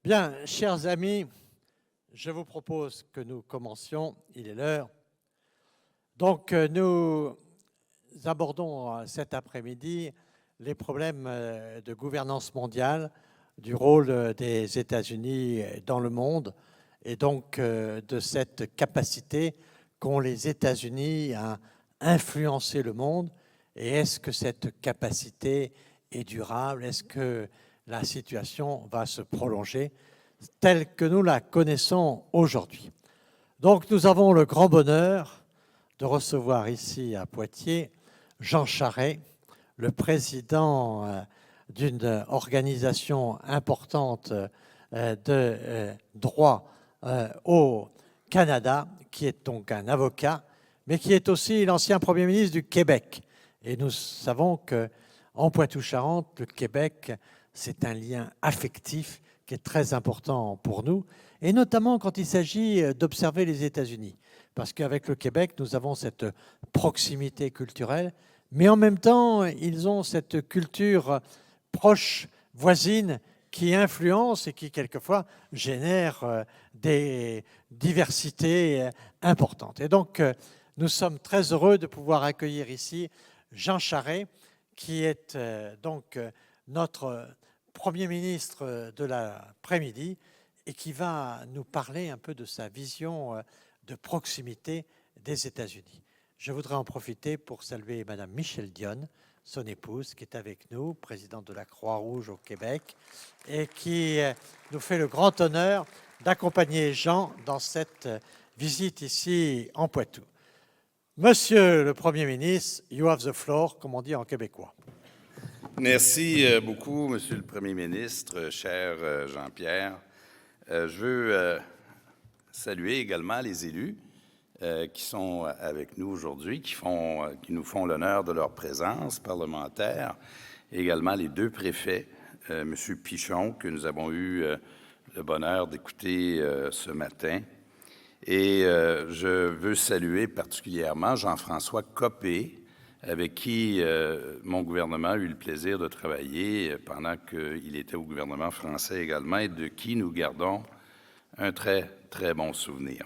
Bien, chers amis, je vous propose que nous commencions, il est l'heure. Donc, nous abordons cet après-midi les problèmes de gouvernance mondiale, du rôle des États-Unis dans le monde et donc de cette capacité qu'ont les États-Unis à influencer le monde. Et est-ce que cette capacité est durable? Est-ce que la situation va se prolonger telle que nous la connaissons aujourd'hui? Donc nous avons le grand bonheur de recevoir ici à Poitiers Jean Charest, le président d'une organisation importante de droit au Canada, qui est donc un avocat, mais qui est aussi l'ancien Premier ministre du Québec. Et nous savons qu'en Poitou-Charentes, le Québec, c'est un lien affectif qui est très important pour nous, et notamment quand il s'agit d'observer les États-Unis. Parce qu'avec le Québec, nous avons cette proximité culturelle, mais en même temps, ils ont cette culture proche, voisine, qui influence et qui, quelquefois, génère des diversités importantes. Et donc, nous sommes très heureux de pouvoir accueillir ici Jean Charest, qui est donc notre Premier ministre de l'après-midi et qui va nous parler un peu de sa vision de proximité des États-Unis. Je voudrais en profiter pour saluer Madame Michèle Dionne, son épouse, qui est avec nous, présidente de la Croix-Rouge au Québec, et qui nous fait le grand honneur d'accompagner Jean dans cette visite ici en Poitou. Monsieur le Premier ministre, you have the floor, comme on dit en québécois. Merci beaucoup, Monsieur le Premier ministre, cher Jean-Pierre. Je veux saluer également les élus qui sont avec nous aujourd'hui, qui nous font l'honneur de leur présence parlementaire, et également les deux préfets, M. Pichon, que nous avons eu le bonheur d'écouter ce matin. Et je veux saluer particulièrement Jean-François Copé, avec qui mon gouvernement a eu le plaisir de travailler pendant qu'il était au gouvernement français également, et de qui nous gardons un très, très bon souvenir.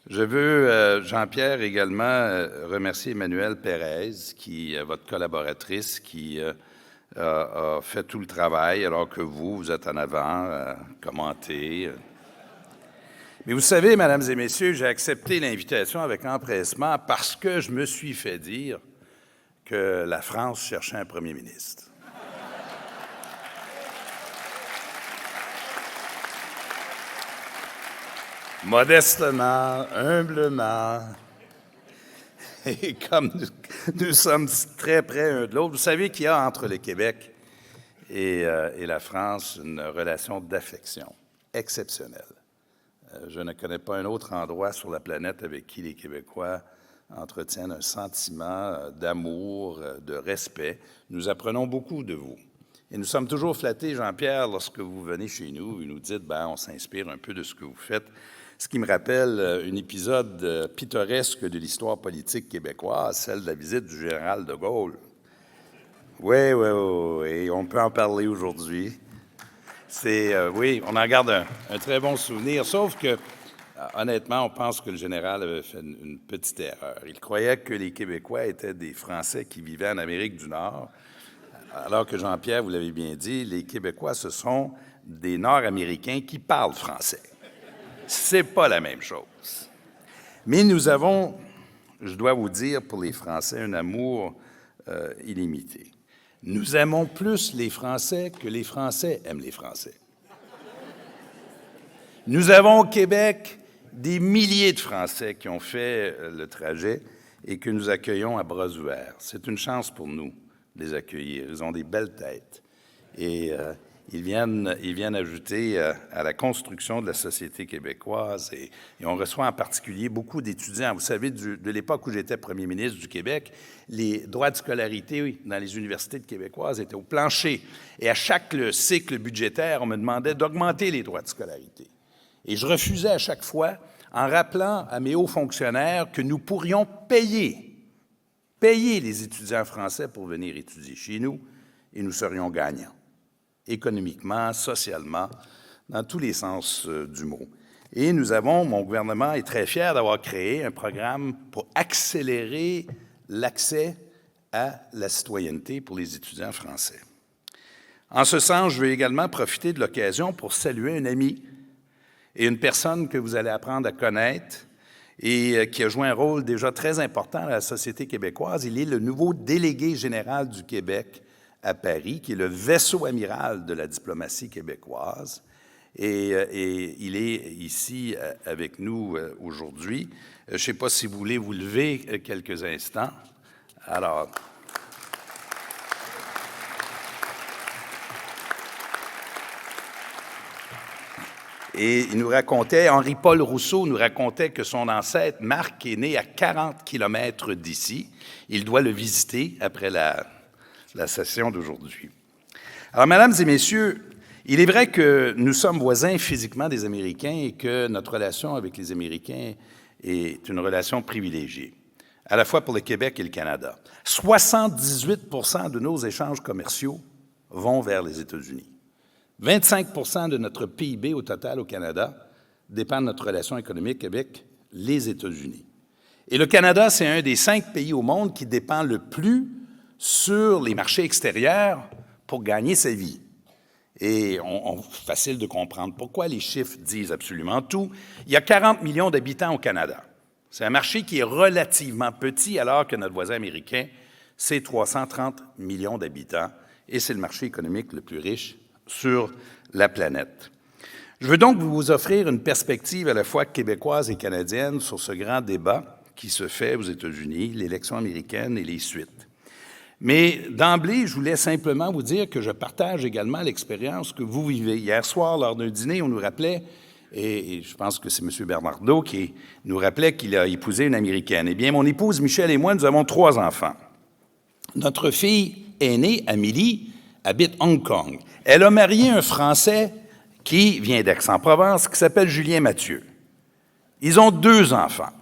Je veux, Jean-Pierre, également remercier Emmanuelle Pérez, votre collaboratrice, qui a fait tout le travail, alors que vous êtes en avant, commenté. Mais vous savez, mesdames et messieurs, j'ai accepté l'invitation avec empressement parce que je me suis fait dire que la France cherchait un premier ministre. Modestement, humblement, et comme nous sommes très près un de l'autre, vous savez qu'il y a entre le Québec et la France une relation d'affection exceptionnelle. Je ne connais pas un autre endroit sur la planète avec qui les Québécois entretiennent un sentiment d'amour, de respect. Nous apprenons beaucoup de vous. Et nous sommes toujours flattés, Jean-Pierre, lorsque vous venez chez nous et nous dites « on s'inspire un peu de ce que vous faites », ce qui me rappelle un épisode pittoresque de l'histoire politique québécoise, celle de la visite du général de Gaulle. Oui, et on peut en parler aujourd'hui. Oui, on en garde un très bon souvenir, sauf que, honnêtement, on pense que le général avait fait une petite erreur. Il croyait que les Québécois étaient des Français qui vivaient en Amérique du Nord, alors que, Jean-Pierre, vous l'avez bien dit, les Québécois, ce sont des Nord-Américains qui parlent français. C'est pas la même chose. Mais nous avons, je dois vous dire, pour les Français, un amour illimité. Nous aimons plus les Français que les Français aiment les Français. Nous avons au Québec des milliers de Français qui ont fait le trajet et que nous accueillons à bras ouverts. C'est une chance pour nous de les accueillir. Ils ont des belles têtes et ils viennent ajouter à la construction de la société québécoise et on reçoit en particulier beaucoup d'étudiants. Vous savez, de l'époque où j'étais premier ministre du Québec, les droits de scolarité dans les universités québécoises étaient au plancher. Et à chaque cycle budgétaire, on me demandait d'augmenter les droits de scolarité. Et je refusais à chaque fois en rappelant à mes hauts fonctionnaires que nous pourrions payer les étudiants français pour venir étudier chez nous et nous serions gagnants, économiquement, socialement. dans tous les sens du mot. Et mon gouvernement est très fier d'avoir créé un programme pour accélérer l'accès à la citoyenneté pour les étudiants français. En ce sens, je veux également profiter de l'occasion pour saluer un ami et une personne que vous allez apprendre à connaître et qui a joué un rôle déjà très important dans la société québécoise. Il est le nouveau délégué général du Québec à Paris, qui est le vaisseau amiral de la diplomatie québécoise. Et il est ici avec nous aujourd'hui. Je ne sais pas si vous voulez vous lever quelques instants. Alors, et il nous racontait, Henri-Paul Rousseau nous racontait que son ancêtre, Marc, est né à 40 kilomètres d'ici. Il doit le visiter après la session d'aujourd'hui. Alors, mesdames et messieurs, il est vrai que nous sommes voisins physiquement des Américains et que notre relation avec les Américains est une relation privilégiée, à la fois pour le Québec et le Canada. 78 % de nos échanges commerciaux vont vers les États-Unis. 25 % de notre PIB au total au Canada dépend de notre relation économique avec les États-Unis. Et le Canada, c'est un des 5 pays au monde qui dépend le plus sur les marchés extérieurs pour gagner sa vie. Et facile de comprendre pourquoi les chiffres disent absolument tout. Il y a 40 millions d'habitants au Canada. C'est un marché qui est relativement petit, alors que notre voisin américain, c'est 330 millions d'habitants, et c'est le marché économique le plus riche sur la planète. Je veux donc vous offrir une perspective à la fois québécoise et canadienne sur ce grand débat qui se fait aux États-Unis, l'élection américaine et les suites. Mais d'emblée, je voulais simplement vous dire que je partage également l'expérience que vous vivez. Hier soir, lors d'un dîner, on nous rappelait, et je pense que c'est M. Bernardo qui nous rappelait qu'il a épousé une Américaine. Eh bien, mon épouse Michel et moi, nous avons 3 enfants. Notre fille aînée, Amélie, habite Hong Kong. Elle a marié un Français qui vient d'Aix-en-Provence, qui s'appelle Julien Mathieu. Ils ont 2 enfants.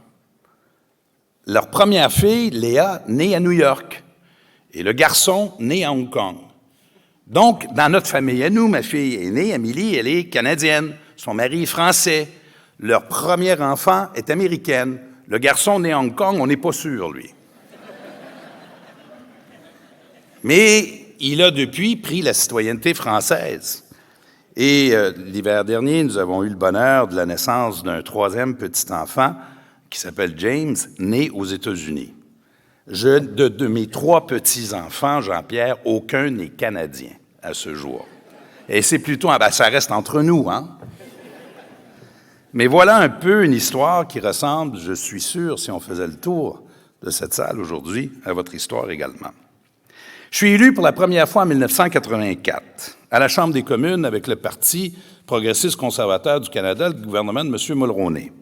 Leur première fille, Léa, née à New York. Et le garçon, né à Hong Kong. Donc, dans notre famille à nous, ma fille aînée, Amélie, elle est canadienne. Son mari est français. Leur premier enfant est américaine. Le garçon né à Hong Kong, on n'est pas sûr, lui. Mais il a depuis pris la citoyenneté française. Et l'hiver dernier, nous avons eu le bonheur de la naissance d'un 3e petit enfant qui s'appelle James, né aux États-Unis. De mes 3 petits-enfants, Jean-Pierre, aucun n'est canadien à ce jour. Et c'est plutôt, ça reste entre nous, hein? Mais voilà un peu une histoire qui ressemble, je suis sûr, si on faisait le tour de cette salle aujourd'hui, à votre histoire également. Je suis élu pour la première fois en 1984 à la Chambre des communes avec le Parti progressiste conservateur du Canada, le gouvernement de M. Mulroney.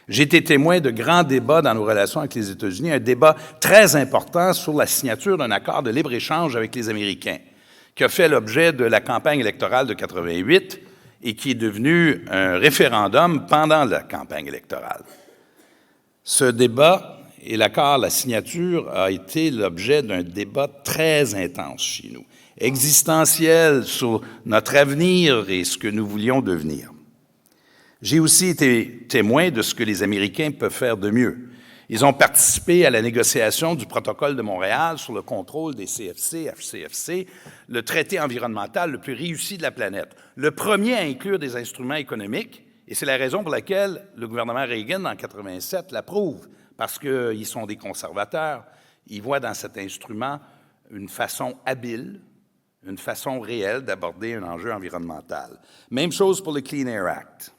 J'ai été témoin de grands débats dans nos relations avec les États-Unis, un débat très important sur la signature d'un accord de libre-échange avec les Américains, qui a fait l'objet de la campagne électorale de 88 et qui est devenu un référendum pendant la campagne électorale. Ce débat et l'accord, la signature, a été l'objet d'un débat très intense chez nous, existentiel sur notre avenir et ce que nous voulions devenir. J'ai aussi été témoin de ce que les Américains peuvent faire de mieux. Ils ont participé à la négociation du protocole de Montréal sur le contrôle des CFC, FCFC, le traité environnemental le plus réussi de la planète, le premier à inclure des instruments économiques, et c'est la raison pour laquelle le gouvernement Reagan, en 87, l'approuve, parce qu'ils sont des conservateurs. Ils voient dans cet instrument une façon habile, une façon réelle d'aborder un enjeu environnemental. Même chose pour le Clean Air Act.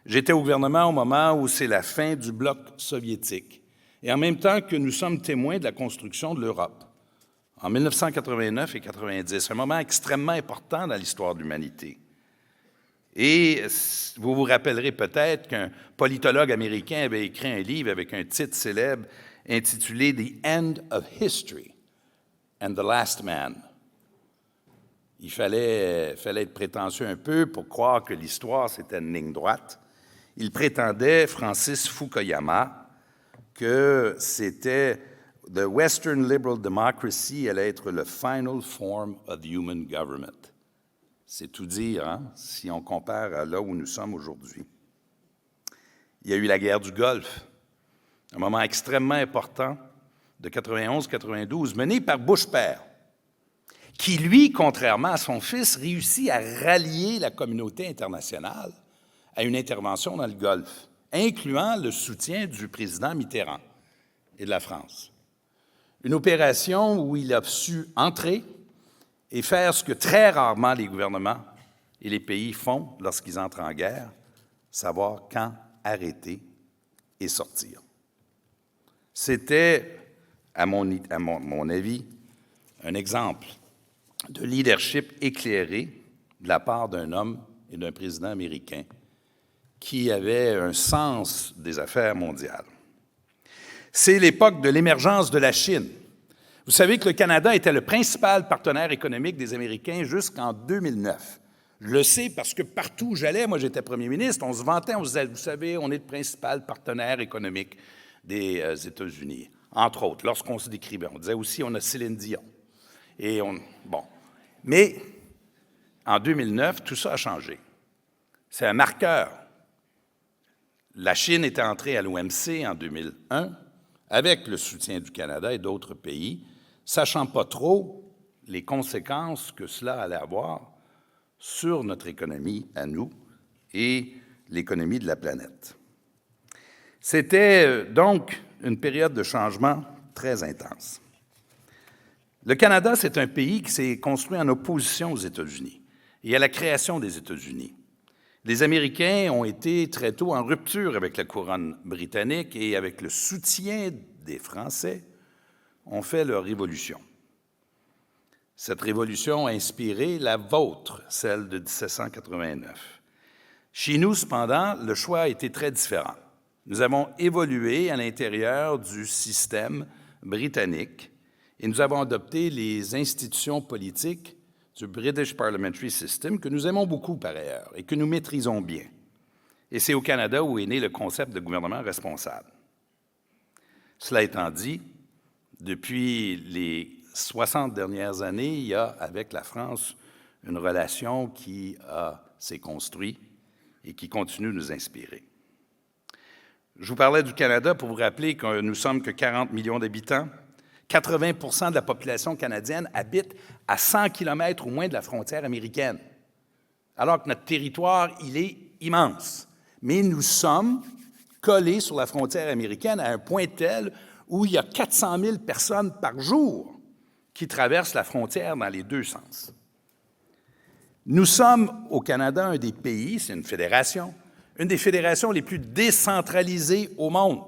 J'étais au gouvernement au moment où c'est la fin du bloc soviétique, et en même temps que nous sommes témoins de la construction de l'Europe, en 1989 et 1990, un moment extrêmement important dans l'histoire de l'humanité. Et vous vous rappellerez peut-être qu'un politologue américain avait écrit un livre avec un titre célèbre intitulé « The End of History and the Last Man ». Il fallait être prétentieux un peu pour croire que l'histoire, c'était une ligne droite. Il prétendait, Francis Fukuyama, que c'était « The Western Liberal Democracy » allait être le « final form of human government ». C'est tout dire, hein, si on compare à là où nous sommes aujourd'hui. Il y a eu la guerre du Golfe, un moment extrêmement important de 91-92, mené par Bush père, qui, lui, contrairement à son fils, réussit à rallier la communauté internationale à une intervention dans le Golfe, incluant le soutien du président Mitterrand et de la France. Une opération où il a su entrer et faire ce que très rarement les gouvernements et les pays font lorsqu'ils entrent en guerre, savoir quand arrêter et sortir. C'était, à mon avis, un exemple de leadership éclairé de la part d'un homme et d'un président américain qui avait un sens des affaires mondiales. C'est l'époque de l'émergence de la Chine. Vous savez que le Canada était le principal partenaire économique des Américains jusqu'en 2009. Je le sais parce que partout où j'allais, moi j'étais premier ministre, on se vantait, on se disait, vous savez, on est le principal partenaire économique des États-Unis. Entre autres, lorsqu'on se décrivait, on disait aussi, on a Céline Dion. Mais en 2009, tout ça a changé. C'est un marqueur. La Chine était entrée à l'OMC en 2001 avec le soutien du Canada et d'autres pays, sachant pas trop les conséquences que cela allait avoir sur notre économie à nous et l'économie de la planète. C'était donc une période de changement très intense. Le Canada, c'est un pays qui s'est construit en opposition aux États-Unis et à la création des États-Unis. Les Américains ont été très tôt en rupture avec la couronne britannique et avec le soutien des Français, ont fait leur révolution. Cette révolution a inspiré la vôtre, celle de 1789. Chez nous, cependant, le choix a été très différent. Nous avons évolué à l'intérieur du système britannique et nous avons adopté les institutions politiques du British Parliamentary System, que nous aimons beaucoup par ailleurs et que nous maîtrisons bien. Et c'est au Canada où est né le concept de gouvernement responsable. Cela étant dit, depuis les 60 dernières années, il y a avec la France une relation qui s'est construite et qui continue de nous inspirer. Je vous parlais du Canada pour vous rappeler que nous sommes que 40 millions d'habitants. 80% de la population canadienne habite à 100 km ou moins de la frontière américaine, alors que notre territoire, il est immense. Mais nous sommes collés sur la frontière américaine à un point tel où il y a 400 000 personnes par jour qui traversent la frontière dans les deux sens. Nous sommes, au Canada, un des pays, c'est une fédération, une des fédérations les plus décentralisées au monde.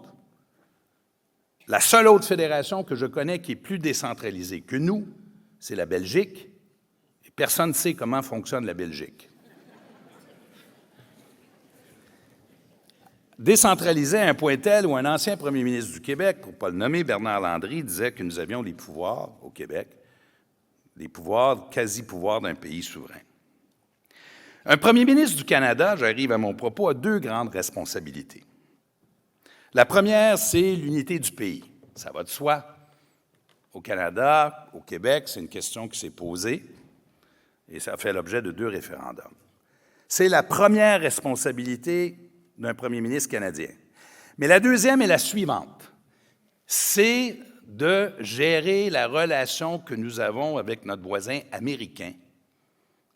La seule autre fédération que je connais qui est plus décentralisée que nous, c'est la Belgique. Et personne ne sait comment fonctionne la Belgique. Décentralisée à un point tel où un ancien premier ministre du Québec, pour ne pas le nommer, Bernard Landry, disait que nous avions les pouvoirs au Québec, les pouvoirs, quasi-pouvoirs d'un pays souverain. Un premier ministre du Canada, j'arrive à mon propos, a deux grandes responsabilités. La première, c'est l'unité du pays. Ça va de soi. Au Canada, au Québec, c'est une question qui s'est posée et ça a fait l'objet de deux référendums. C'est la première responsabilité d'un premier ministre canadien. Mais la deuxième est la suivante. C'est de gérer la relation que nous avons avec notre voisin américain,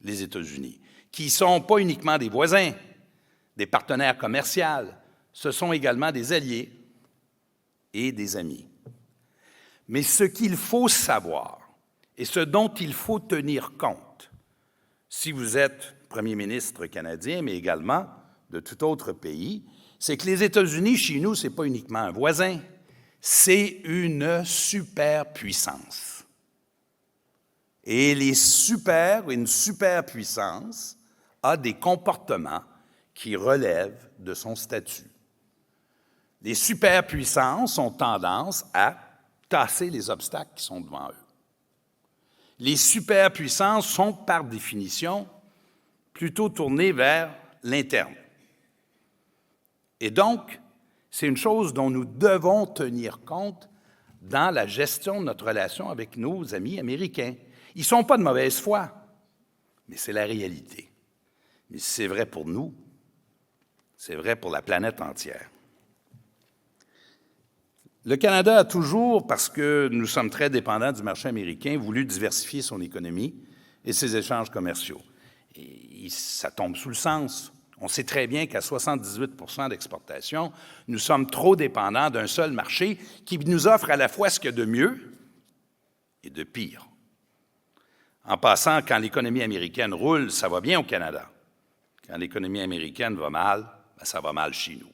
les États-Unis, qui ne sont pas uniquement des voisins, des partenaires commerciaux, ce sont également des alliés et des amis. Mais ce qu'il faut savoir et ce dont il faut tenir compte, si vous êtes premier ministre canadien, mais également de tout autre pays, c'est que les États-Unis, chez nous, ce n'est pas uniquement un voisin, c'est une superpuissance. Et une superpuissance a des comportements qui relèvent de son statut. Les superpuissances ont tendance à tasser les obstacles qui sont devant eux. Les superpuissances sont, par définition, plutôt tournées vers l'interne. Et donc, c'est une chose dont nous devons tenir compte dans la gestion de notre relation avec nos amis américains. Ils ne sont pas de mauvaise foi, mais c'est la réalité. Mais si c'est vrai pour nous, c'est vrai pour la planète entière. Le Canada a toujours, parce que nous sommes très dépendants du marché américain, voulu diversifier son économie et ses échanges commerciaux. Et ça tombe sous le sens. On sait très bien qu'à 78 % d'exportation, nous sommes trop dépendants d'un seul marché qui nous offre à la fois ce qu'il y a de mieux et de pire. En passant, quand l'économie américaine roule, ça va bien au Canada. Quand l'économie américaine va mal, ça va mal chez nous.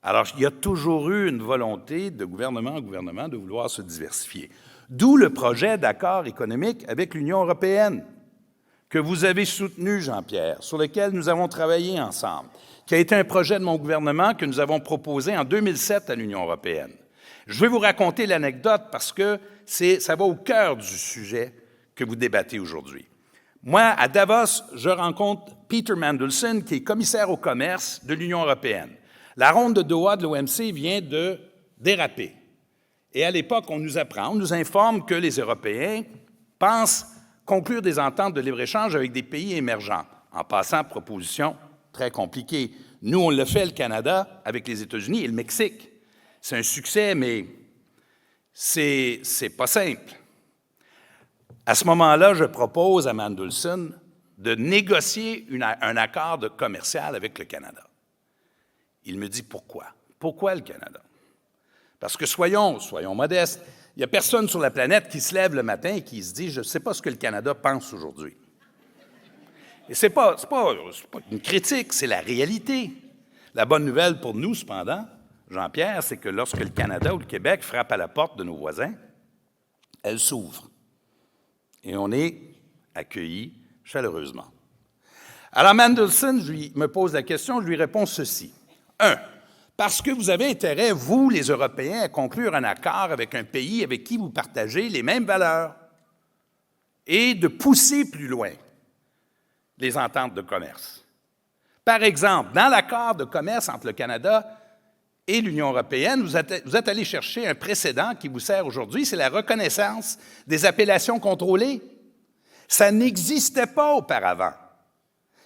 Alors, il y a toujours eu une volonté de gouvernement en gouvernement de vouloir se diversifier. D'où le projet d'accord économique avec l'Union européenne, que vous avez soutenu, Jean-Pierre, sur lequel nous avons travaillé ensemble, qui a été un projet de mon gouvernement que nous avons proposé en 2007 à l'Union européenne. Je vais vous raconter l'anecdote parce que ça va au cœur du sujet que vous débattez aujourd'hui. Moi, à Davos, je rencontre Peter Mandelson, qui est commissaire au commerce de l'Union européenne. La ronde de Doha de l'OMC vient de déraper. Et à l'époque, on nous informe que les Européens pensent conclure des ententes de libre-échange avec des pays émergents, en passant proposition très compliquée. Nous, on le fait, le Canada, avec les États-Unis et le Mexique. C'est un succès, mais c'est pas simple. À ce moment-là, je propose à Mandelson de négocier un accord commercial avec le Canada. Il me dit pourquoi. Pourquoi le Canada? Parce que soyons modestes, il n'y a personne sur la planète qui se lève le matin et qui se dit « je ne sais pas ce que le Canada pense aujourd'hui ». Et ce n'est pas une critique, c'est la réalité. La bonne nouvelle pour nous, cependant, Jean-Pierre, c'est que lorsque le Canada ou le Québec frappe à la porte de nos voisins, elle s'ouvre. Et on est accueillis chaleureusement. Alors Mandelson me pose la question, je lui réponds ceci. 1. Parce que vous avez intérêt, vous, les Européens, à conclure un accord avec un pays avec qui vous partagez les mêmes valeurs et de pousser plus loin les ententes de commerce. Par exemple, dans l'accord de commerce entre le Canada et l'Union européenne, vous êtes allé chercher un précédent qui vous sert aujourd'hui, c'est la reconnaissance des appellations contrôlées. Ça n'existait pas auparavant.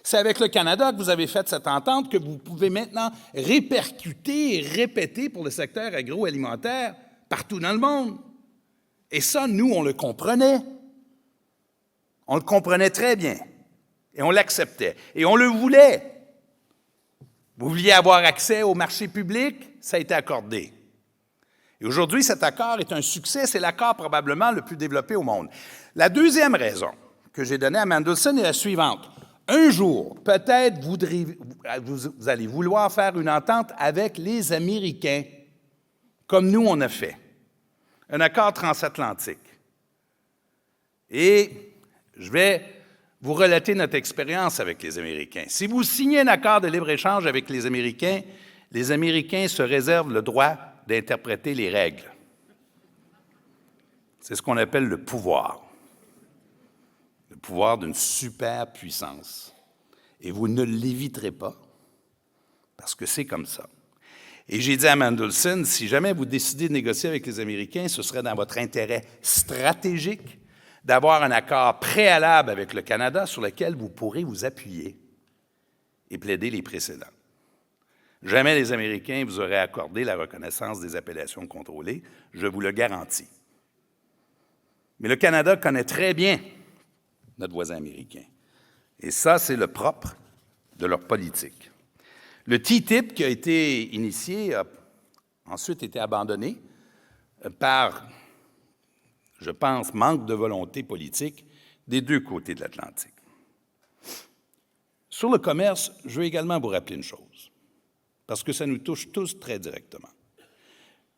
C'est avec le Canada que vous avez fait cette entente que vous pouvez maintenant répercuter et répéter pour le secteur agroalimentaire partout dans le monde. Et ça, nous, on le comprenait. On le comprenait très bien. Et on l'acceptait. Et on le voulait. Vous vouliez avoir accès au marché public, ça a été accordé. Et aujourd'hui, cet accord est un succès. C'est l'accord probablement le plus développé au monde. La deuxième raison que j'ai donnée à Mandelson est la suivante. Un jour, peut-être vous allez vouloir faire une entente avec les Américains, comme nous on a fait, un accord transatlantique. Et je vais vous relater notre expérience avec les Américains. Si vous signez un accord de libre-échange avec les Américains se réservent le droit d'interpréter les règles. C'est ce qu'on appelle le pouvoir. Le pouvoir d'une superpuissance. Et vous ne l'éviterez pas, parce que c'est comme ça. Et j'ai dit à Mandelson, si jamais vous décidez de négocier avec les Américains, ce serait dans votre intérêt stratégique d'avoir un accord préalable avec le Canada sur lequel vous pourrez vous appuyer et plaider les précédents. Jamais les Américains vous auraient accordé la reconnaissance des appellations contrôlées, je vous le garantis. Mais le Canada connaît très bien notre voisin américain. Et ça, c'est le propre de leur politique. Le TTIP qui a été initié a ensuite été abandonné par, je pense, manque de volonté politique des deux côtés de l'Atlantique. Sur le commerce, je veux également vous rappeler une chose, parce que ça nous touche tous très directement.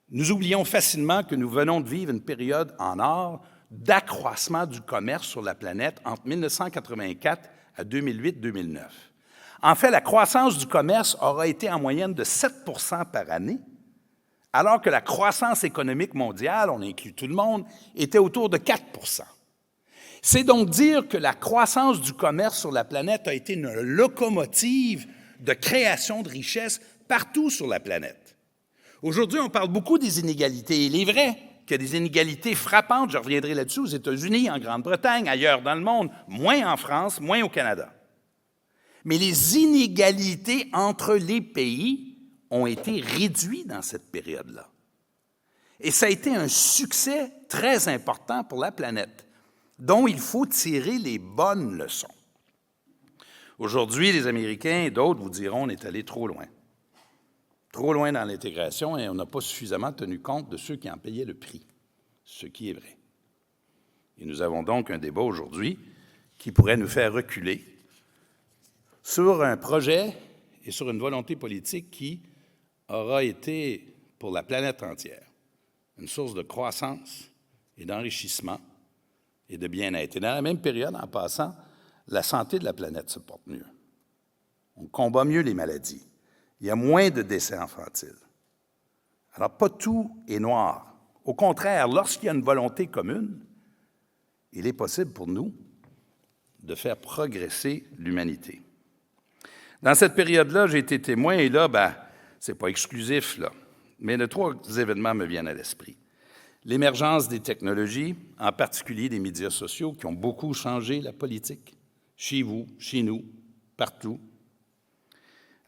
Nous oublions facilement que nous venons de vivre une période en or d'accroissement du commerce sur la planète entre 1984 à 2008-2009. En fait, la croissance du commerce aura été en moyenne de 7 % par année, alors que la croissance économique mondiale, on inclut tout le monde, était autour de 4 %. C'est donc dire que la croissance du commerce sur la planète a été une locomotive de création de richesses partout sur la planète. Aujourd'hui, on parle beaucoup des inégalités. Il est vrai qu'il y a des inégalités frappantes, je reviendrai là-dessus, aux États-Unis, en Grande-Bretagne, ailleurs dans le monde, moins en France, moins au Canada. Mais les inégalités entre les pays ont été réduites dans cette période-là. Et ça a été un succès très important pour la planète, dont il faut tirer les bonnes leçons. Aujourd'hui, les Américains et d'autres vous diront on est allé trop loin. Trop loin dans l'intégration et on n'a pas suffisamment tenu compte de ceux qui en payaient le prix, ce qui est vrai. Et nous avons donc un débat aujourd'hui qui pourrait nous faire reculer sur un projet et sur une volonté politique qui aura été, pour la planète entière, une source de croissance et d'enrichissement et de bien-être. Et dans la même période, en passant, la santé de la planète se porte mieux. On combat mieux les maladies. Il y a moins de décès infantiles. Alors, pas tout est noir. Au contraire, lorsqu'il y a une volonté commune, il est possible pour nous de faire progresser l'humanité. Dans cette période-là, j'ai été témoin, et là, c'est pas exclusif, là, mais trois événements me viennent à l'esprit. L'émergence des technologies, en particulier des médias sociaux, qui ont beaucoup changé la politique, chez vous, chez nous, partout.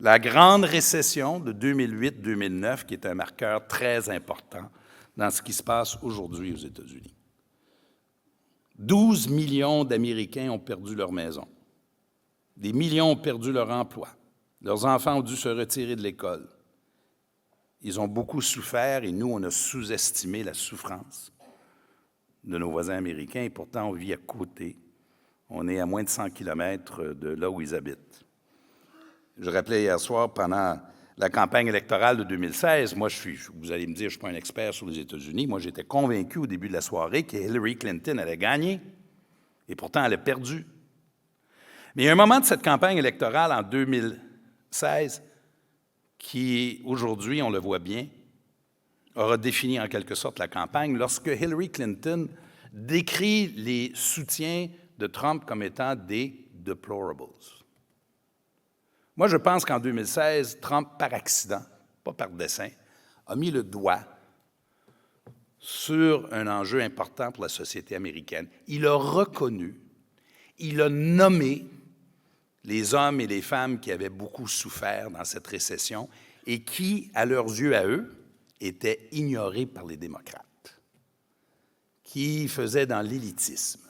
La grande récession de 2008-2009, qui est un marqueur très important dans ce qui se passe aujourd'hui aux États-Unis. 12 millions d'Américains ont perdu leur maison. Des millions ont perdu leur emploi. Leurs enfants ont dû se retirer de l'école. Ils ont beaucoup souffert et nous, on a sous-estimé la souffrance de nos voisins américains et pourtant, on vit à côté. On est à moins de 100 kilomètres de là où ils habitent. Je rappelais hier soir, pendant la campagne électorale de 2016, moi, vous allez me dire, je ne suis pas un expert sur les États-Unis, moi, j'étais convaincu au début de la soirée que Hillary Clinton allait gagner, et pourtant, elle a perdu. Mais il y a un moment de cette campagne électorale en 2016 qui, aujourd'hui, on le voit bien, aura défini en quelque sorte la campagne, lorsque Hillary Clinton décrit les soutiens de Trump comme étant des « deplorables ». Moi, je pense qu'en 2016, Trump, par accident, pas par dessein, a mis le doigt sur un enjeu important pour la société américaine. Il a reconnu, il a nommé les hommes et les femmes qui avaient beaucoup souffert dans cette récession et qui, à leurs yeux à eux, étaient ignorés par les démocrates, qui faisaient dans l'élitisme.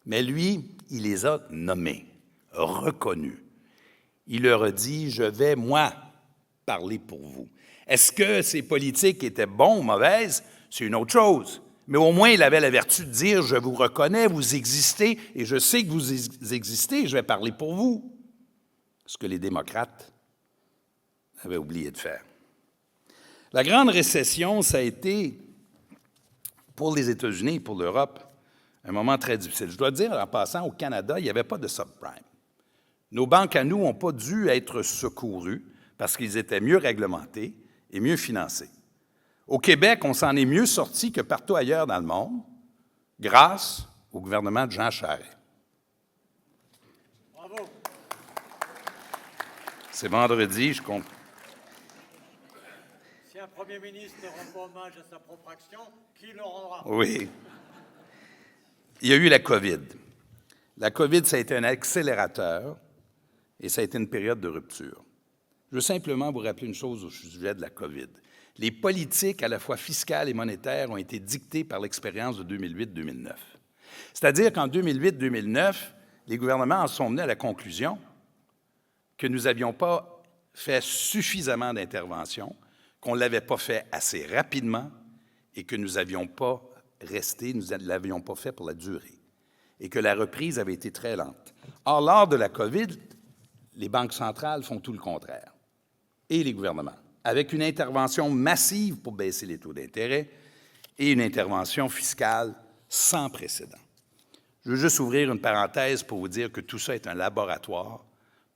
Mais lui, il les a nommés, reconnus. Il leur a dit, je vais, moi, parler pour vous. Est-ce que ces politiques étaient bons ou mauvaises? C'est une autre chose. Mais au moins, il avait la vertu de dire, je vous reconnais, vous existez, et je sais que vous existez, je vais parler pour vous. Ce que les démocrates avaient oublié de faire. La grande récession, ça a été, pour les États-Unis et pour l'Europe, un moment très difficile. Je dois dire, en passant, au Canada, il n'y avait pas de subprime. Nos banques à nous n'ont pas dû être secourues parce qu'ils étaient mieux réglementés et mieux financés. Au Québec, on s'en est mieux sorti que partout ailleurs dans le monde, grâce au gouvernement de Jean Charest. Bravo. C'est vendredi, je comprends. Si un premier ministre ne rend pas hommage à sa propre action, qui le rendra? Oui. Il y a eu la COVID. La COVID, ça a été un accélérateur et ça a été une période de rupture. Je veux simplement vous rappeler une chose au sujet de la COVID. Les politiques, à la fois fiscales et monétaires, ont été dictées par l'expérience de 2008-2009. C'est-à-dire qu'en 2008-2009, les gouvernements en sont venus à la conclusion que nous n'avions pas fait suffisamment d'interventions, qu'on ne l'avait pas fait assez rapidement et que nous n'avions pas resté, nous ne l'avions pas fait pour la durée et que la reprise avait été très lente. Or, lors de la COVID, les banques centrales font tout le contraire, et les gouvernements, avec une intervention massive pour baisser les taux d'intérêt et une intervention fiscale sans précédent. Je veux juste ouvrir une parenthèse pour vous dire que tout ça est un laboratoire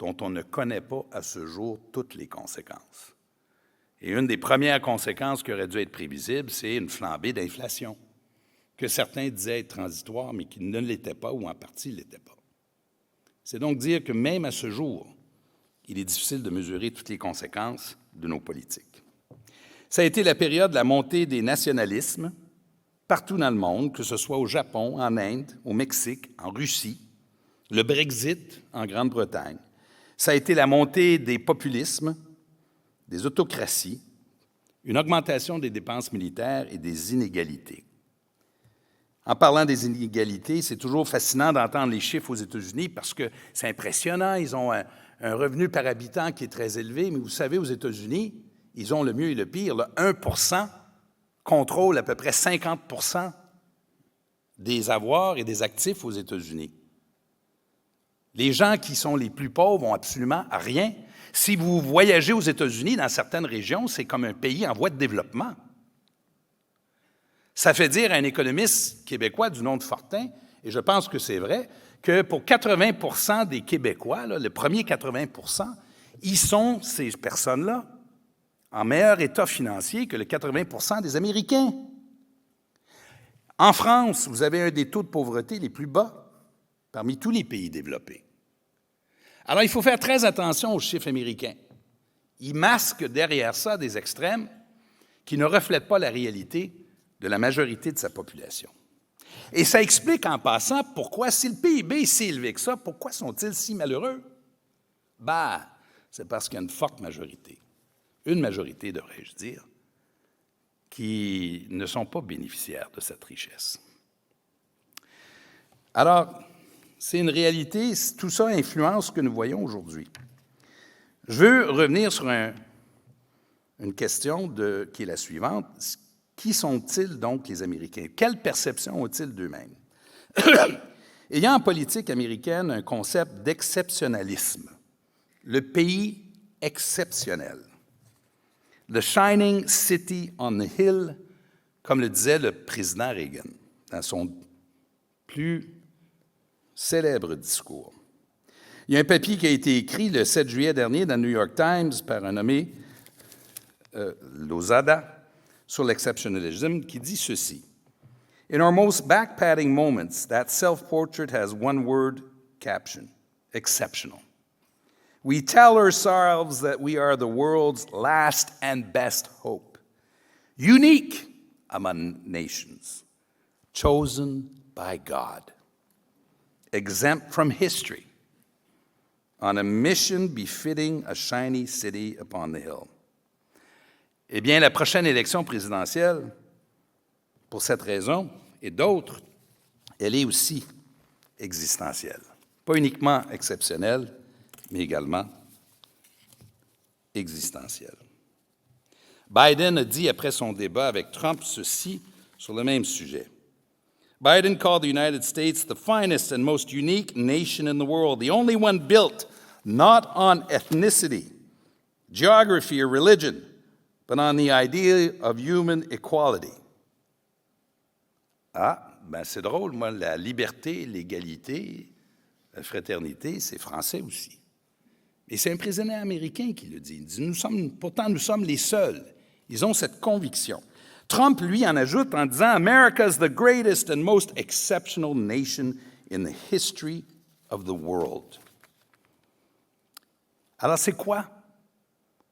dont on ne connaît pas à ce jour toutes les conséquences. Et une des premières conséquences qui aurait dû être prévisible, c'est une flambée d'inflation, que certains disaient être transitoire, mais qui ne l'était pas ou en partie ne l'était pas. C'est donc dire que même à ce jour, il est difficile de mesurer toutes les conséquences de nos politiques. Ça a été la période de la montée des nationalismes partout dans le monde, que ce soit au Japon, en Inde, au Mexique, en Russie, le Brexit en Grande-Bretagne. Ça a été la montée des populismes, des autocraties, une augmentation des dépenses militaires et des inégalités. En parlant des inégalités, c'est toujours fascinant d'entendre les chiffres aux États-Unis parce que c'est impressionnant. Ils ont un revenu par habitant qui est très élevé, mais vous savez, aux États-Unis, ils ont le mieux et le pire. Le 1% contrôle à peu près 50% des avoirs et des actifs aux États-Unis. Les gens qui sont les plus pauvres n'ont absolument rien. Si vous voyagez aux États-Unis, dans certaines régions, c'est comme un pays en voie de développement. Ça fait dire à un économiste québécois du nom de Fortin, et je pense que c'est vrai, que pour 80% des Québécois, là, le premier 80%, ils sont, ces personnes-là, en meilleur état financier que le 80% des Américains. En France, vous avez un des taux de pauvreté les plus bas parmi tous les pays développés. Alors, il faut faire très attention aux chiffres américains. Ils masquent derrière ça des extrêmes qui ne reflètent pas la réalité de la majorité de sa population. Et ça explique en passant pourquoi, si le PIB est si élevé que ça, pourquoi sont-ils si malheureux? C'est parce qu'il y a une forte majorité, une majorité, devrais-je dire, qui ne sont pas bénéficiaires de cette richesse. Alors, c'est une réalité, tout ça influence ce que nous voyons aujourd'hui. Je veux revenir sur une question qui est la suivante. Qui sont-ils donc les Américains? Quelle perception ont-ils d'eux-mêmes? Il y a en politique américaine un concept d'exceptionnalisme. Le pays exceptionnel. The shining city on the hill, comme le disait le président Reagan dans son plus célèbre discours. Il y a un papier qui a été écrit le 7 juillet dernier dans le New York Times par un nommé Lozada sur l'exceptionnalisme qui dit ceci. In our most back-patting moments, that self-portrait has one word caption, exceptional. We tell ourselves that we are the world's last and best hope, unique among nations, chosen by God, exempt from history, on a mission befitting a shiny city upon the hill. Eh bien, la prochaine élection présidentielle, pour cette raison et d'autres, elle est aussi existentielle. Pas uniquement exceptionnelle, mais également existentielle. Biden a dit après son débat avec Trump ceci sur le même sujet. Biden called the United States the finest and most unique nation in the world, the only one built not on ethnicity, geography, or religion, but on the idea of human equality. C'est drôle, moi, la liberté, l'égalité, la fraternité, c'est français aussi. Et c'est un président américain qui le dit. Il dit, pourtant, nous sommes les seuls. Ils ont cette conviction. Trump, lui, en ajoute en disant, America is the greatest and most exceptional nation in the history of the world. Alors, c'est quoi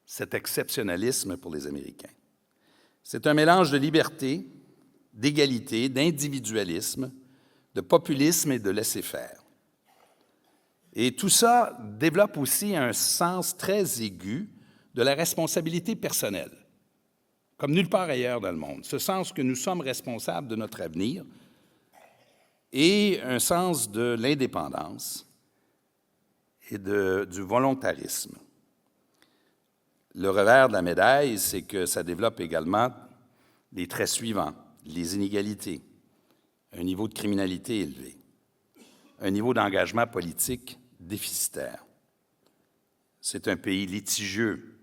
cet exceptionnalisme pour les Américains? C'est un mélange de liberté, d'égalité, d'individualisme, de populisme et de laisser-faire. Et tout ça développe aussi un sens très aigu de la responsabilité personnelle, comme nulle part ailleurs dans le monde. Ce sens que nous sommes responsables de notre avenir et un sens de l'indépendance et du volontarisme. Le revers de la médaille, c'est que ça développe également les traits suivants, les inégalités, un niveau de criminalité élevé, un niveau d'engagement politique déficitaire. C'est un pays litigieux,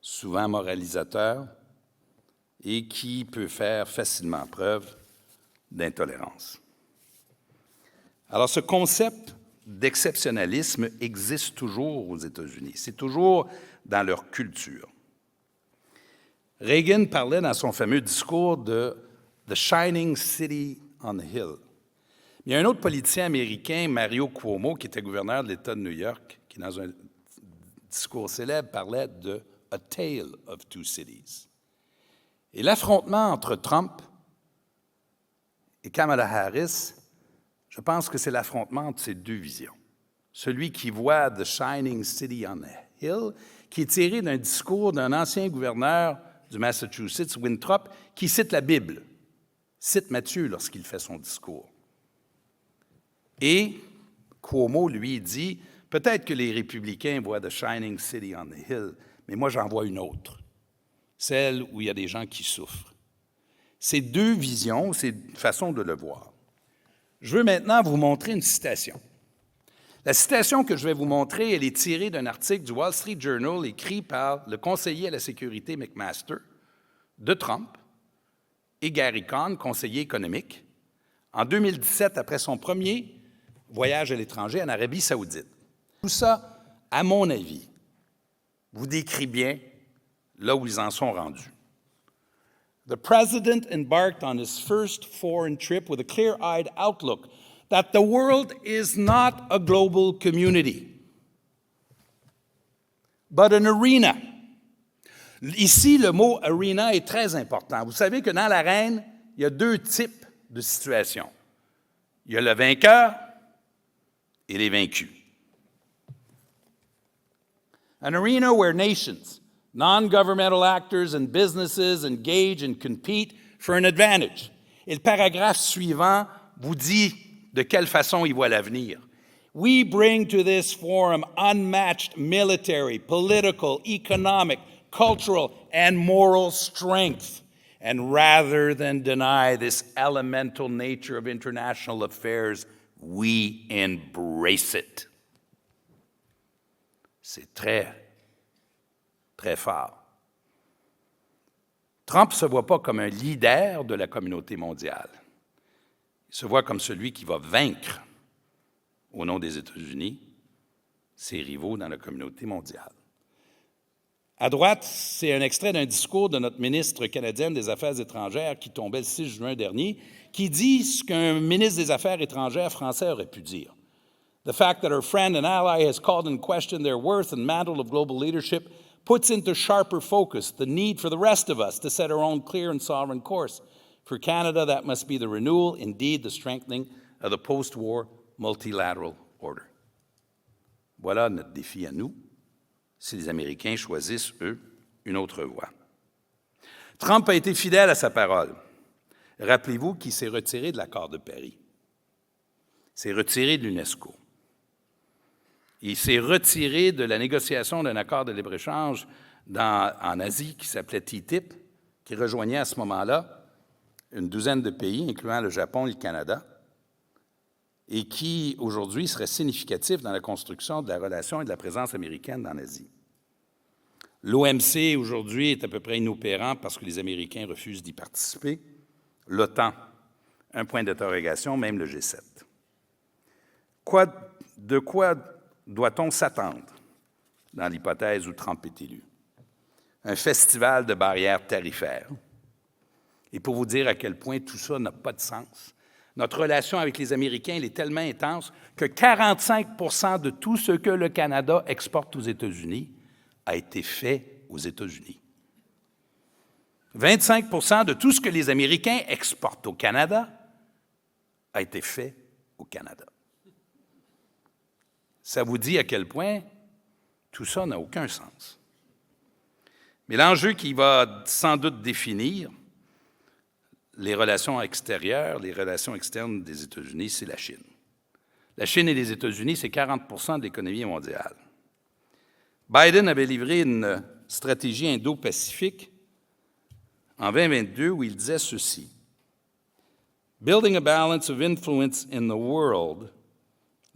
souvent moralisateur, et qui peut faire facilement preuve d'intolérance. Alors, ce concept d'exceptionnalisme existe toujours aux États-Unis. C'est toujours dans leur culture. Reagan parlait dans son fameux discours de « The Shining City on the Hill ». Il y a un autre politicien américain, Mario Cuomo, qui était gouverneur de l'État de New York, qui, dans un discours célèbre, parlait de « A Tale of Two Cities ». Et l'affrontement entre Trump et Kamala Harris, je pense que c'est l'affrontement de ces deux visions. Celui qui voit The Shining City on a Hill, qui est tiré d'un discours d'un ancien gouverneur du Massachusetts, Winthrop, qui cite la Bible, cite Matthieu lorsqu'il fait son discours. Et Cuomo, lui, dit, peut-être que les républicains voient The Shining City on the Hill, mais moi j'en vois une autre, celle où il y a des gens qui souffrent. C'est deux visions, c'est une façon de le voir. Je veux maintenant vous montrer une citation. La citation que je vais vous montrer, elle est tirée d'un article du Wall Street Journal écrit par le conseiller à la sécurité McMaster de Trump et Gary Cohn, conseiller économique, en 2017, après son premier voyage à l'étranger en Arabie saoudite. Tout ça, à mon avis, vous décrit bien là où ils en sont rendus. The president embarked on his first foreign trip with a clear-eyed outlook that the world is not a global community, but an arena. Ici, le mot arena est très important. Vous savez que dans l'arène, il y a deux types de situations. Il y a le vainqueur et les vaincus. An arena where nations, non-governmental actors and businesses engage and compete for an advantage. Et le paragraphe suivant vous dit de quelle façon il voit l'avenir. We bring to this forum unmatched military, political, economic, cultural, and moral strength. And rather than deny this elemental nature of international affairs, we embrace it. C'est très, très fort. Trump ne se voit pas comme un leader de la communauté mondiale. Il se voit comme celui qui va vaincre, au nom des États-Unis, ses rivaux dans la communauté mondiale. À droite, c'est un extrait d'un discours de notre ministre canadienne des Affaires étrangères qui tombait le 6 juin dernier, qui dit ce qu'un ministre des Affaires étrangères français aurait pu dire. The fact that our friend and ally has called in question their worth and mantle of global leadership puts into sharper focus the need for the rest of us to set our own clear and sovereign course. For Canada, that must be the renewal, indeed the strengthening of the post-war multilateral order. Voilà notre défi à nous, si les Américains choisissent, eux, une autre voie. Trump a été fidèle à sa parole. Rappelez-vous qu'il s'est retiré de l'accord de Paris. Il s'est retiré de l'UNESCO. Il s'est retiré de la négociation d'un accord de libre-échange en Asie qui s'appelait TTIP, qui rejoignait à ce moment-là une douzaine de pays, incluant le Japon et le Canada, et qui, aujourd'hui, serait significatif dans la construction de la relation et de la présence américaine dans l'Asie. L'OMC, aujourd'hui, est à peu près inopérant parce que les Américains refusent d'y participer. L'OTAN, un point d'interrogation, même le G7. De quoi doit-on s'attendre dans l'hypothèse où Trump est élu? Un festival de barrières tarifaires. Et pour vous dire à quel point tout ça n'a pas de sens, notre relation avec les Américains elle est tellement intense que 45% de tout ce que le Canada exporte aux États-Unis a été fait aux États-Unis. 25% de tout ce que les Américains exportent au Canada a été fait au Canada. Ça vous dit à quel point tout ça n'a aucun sens. Mais l'enjeu qui va sans doute définir les relations extérieures, les relations externes des États-Unis, c'est la Chine. La Chine et les États-Unis, c'est 40% de l'économie mondiale. Biden avait livré une stratégie indo-pacifique en 2022 où il disait ceci. « Building a balance of influence in the world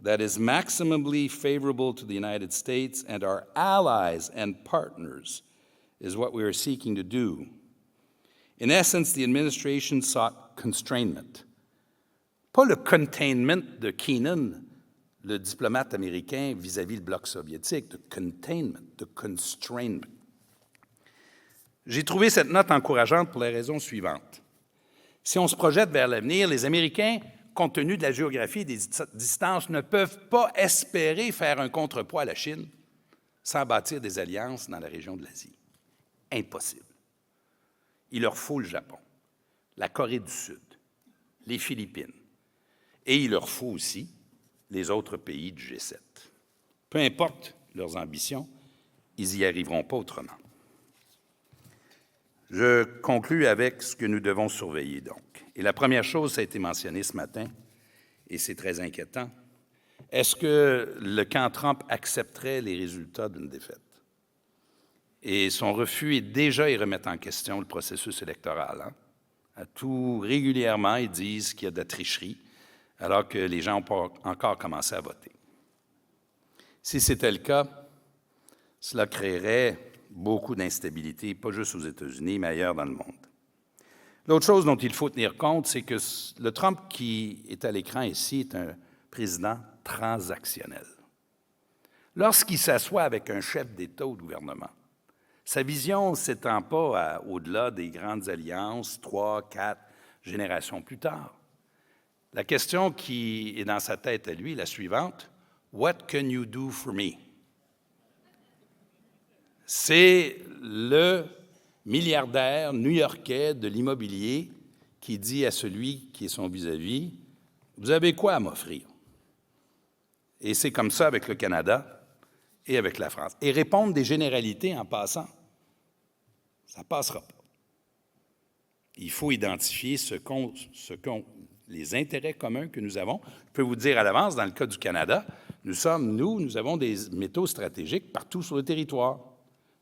that is maximally favorable to the United States and our allies and partners is what we are seeking to do. In essence, the administration sought constrainment. » Pas le containment de Keenan, le diplomate américain vis-à-vis le bloc soviétique, de containment, de constrainment. J'ai trouvé cette note encourageante pour la raison suivante. Si on se projette vers l'avenir, les Américains, compte tenu de la géographie et des distances, ne peuvent pas espérer faire un contrepoids à la Chine sans bâtir des alliances dans la région de l'Asie. Impossible. Il leur faut le Japon, la Corée du Sud, les Philippines. Et il leur faut aussi les autres pays du G7. Peu importe leurs ambitions, ils n'y arriveront pas autrement. Je conclus avec ce que nous devons surveiller, donc. Et la première chose, ça a été mentionné ce matin, et c'est très inquiétant. Est-ce que le camp Trump accepterait les résultats d'une défaite? Et son refus est déjà y remettre en question le processus électoral. À tout régulièrement, ils disent qu'il y a de la tricherie, alors que les gens n'ont pas encore commencé à voter. Si c'était le cas, cela créerait beaucoup d'instabilité, pas juste aux États-Unis, mais ailleurs dans le monde. L'autre chose dont il faut tenir compte, c'est que le Trump qui est à l'écran ici est un président transactionnel. Lorsqu'il s'assoit avec un chef d'État ou de gouvernement, sa vision ne s'étend pas au-delà des grandes alliances, 3, 4 générations plus tard. La question qui est dans sa tête à lui est la suivante: « What can you do for me? » C'est le milliardaire new-yorkais de l'immobilier qui dit à celui qui est son vis-à-vis: « Vous avez quoi à m'offrir? » Et c'est comme ça avec le Canada et avec la France. Et répondre des généralités en passant, ça ne passera pas. Il faut identifier les intérêts communs que nous avons. Je peux vous dire à l'avance, dans le cas du Canada, nous avons des métaux stratégiques partout sur le territoire,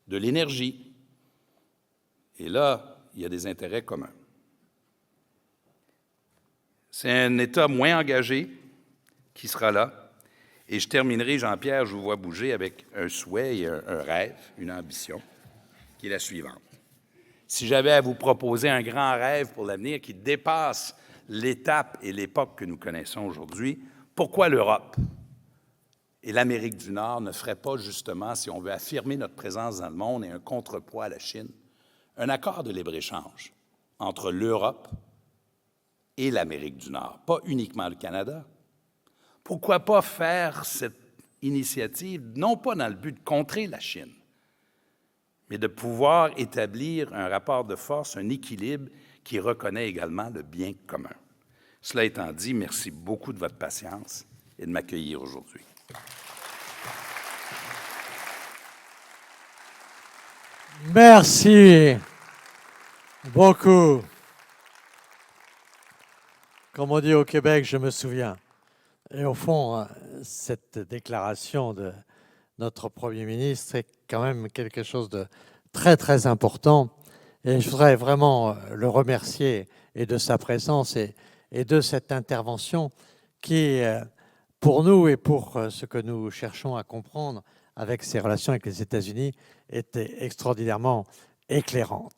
de l'énergie. Et là, il y a des intérêts communs. C'est un État moins engagé qui sera là. Et je terminerai, Jean-Pierre, je vous vois bouger avec un souhait et un rêve, une ambition, qui est la suivante. Si j'avais à vous proposer un grand rêve pour l'avenir qui dépasse l'étape et l'époque que nous connaissons aujourd'hui, pourquoi l'Europe et l'Amérique du Nord ne feraient pas justement, si on veut affirmer notre présence dans le monde et un contrepoids à la Chine, un accord de libre-échange entre l'Europe et l'Amérique du Nord, pas uniquement le Canada? Pourquoi pas faire cette initiative, non pas dans le but de contrer la Chine, mais de pouvoir établir un rapport de force, un équilibre qui reconnaît également le bien commun. Cela étant dit, merci beaucoup de votre patience et de m'accueillir aujourd'hui. Merci beaucoup. Comme on dit au Québec, je me souviens. Et au fond, cette déclaration de notre Premier ministre est quand même quelque chose de très, très important. Et je voudrais vraiment le remercier et de sa présence et de cette intervention qui, pour nous et pour ce que nous cherchons à comprendre avec ces relations avec les États-Unis, était extraordinairement éclairante.